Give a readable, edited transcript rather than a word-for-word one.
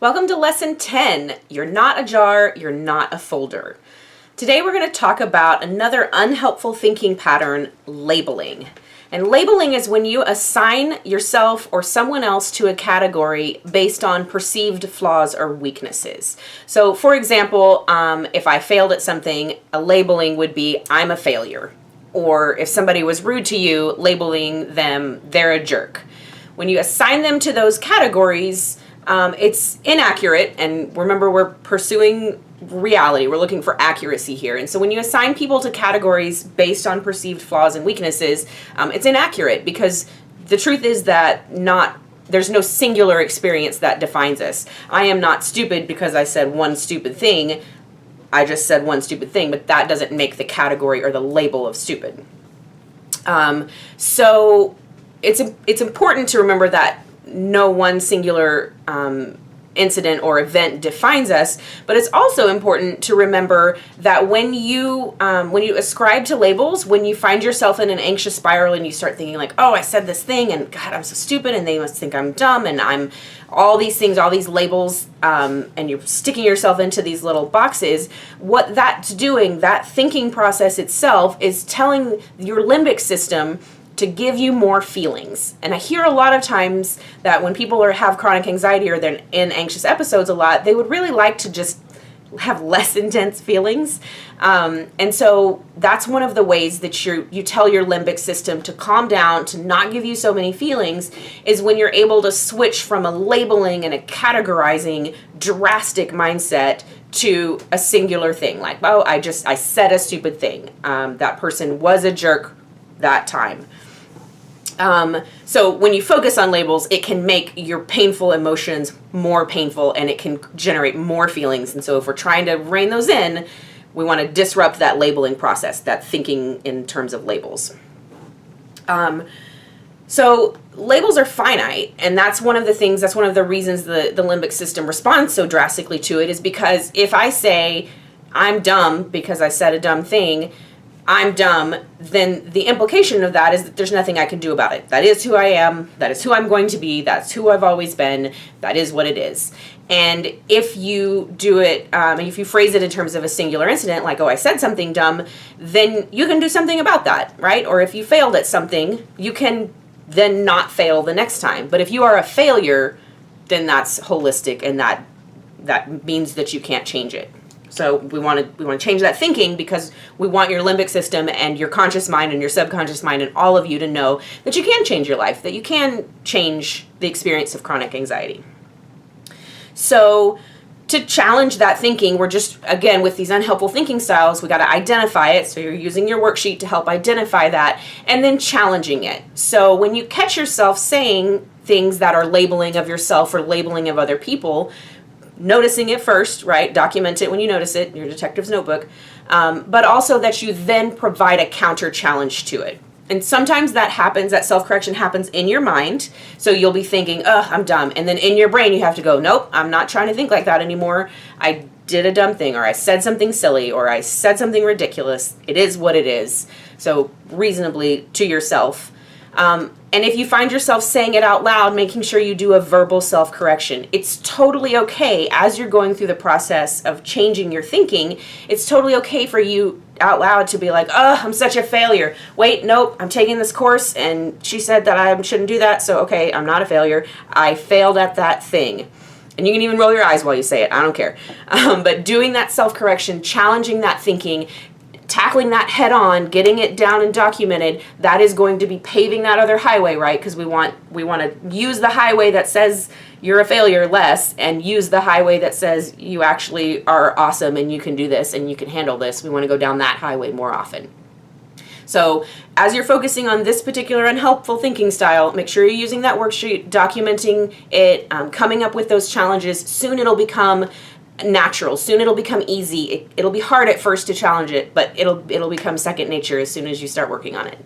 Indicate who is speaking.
Speaker 1: Welcome to Lesson 10. You're not a jar, you're not a folder. Today we're going to talk about another unhelpful thinking pattern, labeling. And labeling is when you assign yourself or someone else to a category based on perceived flaws or weaknesses. So for example, if I failed at something, a labeling would be, I'm a failure. Or if somebody was rude to you, labeling them, they're a jerk. When you assign them to those categories, it's inaccurate, and remember, we're pursuing reality. We're looking for accuracy here. And so when you assign people to categories based on perceived flaws and weaknesses, it's inaccurate because the truth is that there's no singular experience that defines us. I am not stupid because I said one stupid thing. I just said one stupid thing, but that doesn't make the category or the label of stupid. So it's important to remember that no one singular incident or event defines us, but it's also important to remember that when you ascribe to labels, when you find yourself in an anxious spiral and you start thinking like, oh, I said this thing and God, I'm so stupid and they must think I'm dumb and I'm all these things, all these labels, and you're sticking yourself into these little boxes, what that's doing, that thinking process itself is telling your limbic system to give you more feelings. And I hear a lot of times that when people have chronic anxiety or they're in anxious episodes a lot, they would really like to just have less intense feelings. And so that's one of the ways that you tell your limbic system to calm down, to not give you so many feelings, is when you're able to switch from a labeling and a categorizing drastic mindset to a singular thing. Like, oh, I said a stupid thing. That person was a jerk that time. So when you focus on labels, it can make your painful emotions more painful and it can generate more feelings. And so if we're trying to rein those in, we want to disrupt that labeling process, that thinking in terms of labels. So labels are finite, and that's one of the reasons the limbic system responds so drastically to it, is because if I say I'm dumb because I said a dumb thing, I'm dumb, then the implication of that is that there's nothing I can do about it. That is who I am. That is who I'm going to be. That's who I've always been. That is what it is. And if you do it, if you phrase it in terms of a singular incident, like, oh, I said something dumb, then you can do something about that, right? Or if you failed at something, you can then not fail the next time. But if you are a failure, then that's holistic, and that means that you can't change it. So we want to change that thinking because we want your limbic system and your conscious mind and your subconscious mind and all of you to know that you can change your life, that you can change the experience of chronic anxiety. So to challenge that thinking, we're just, again, with these unhelpful thinking styles, we got to identify it. So you're using your worksheet to help identify that and then challenging it. So when you catch yourself saying things that are labeling of yourself or labeling of other people, noticing it first, right? Document it when you notice it, your detective's notebook, but also that you then provide a counter challenge to it. And sometimes that self-correction happens in your mind. So you'll be thinking, ugh, I'm dumb. And then in your brain, you have to go, nope, I'm not trying to think like that anymore. I did a dumb thing, or I said something silly, or I said something ridiculous. It is what it is. So reasonably to yourself. And if you find yourself saying it out loud, making sure you do a verbal self-correction. It's totally okay as you're going through the process of changing your thinking. It's totally okay for you out loud to be like, oh, I'm such a failure. Wait, nope, I'm taking this course and she said that I shouldn't do that. So, okay, I'm not a failure. I failed at that thing. And you can even roll your eyes while you say it. I don't care. But doing that self-correction, challenging that thinking, tackling that head on, getting it down and documented, that is going to be paving that other highway, right? Because we want to use the highway that says you're a failure less and use the highway that says you actually are awesome and you can do this and you can handle this. We want to go down that highway more often. So as you're focusing on this particular unhelpful thinking style, make sure you're using that worksheet, documenting it, coming up with those challenges. Soon it'll become natural. Soon it'll become easy. It'll be hard at first to challenge it, but it'll become second nature as soon as you start working on it.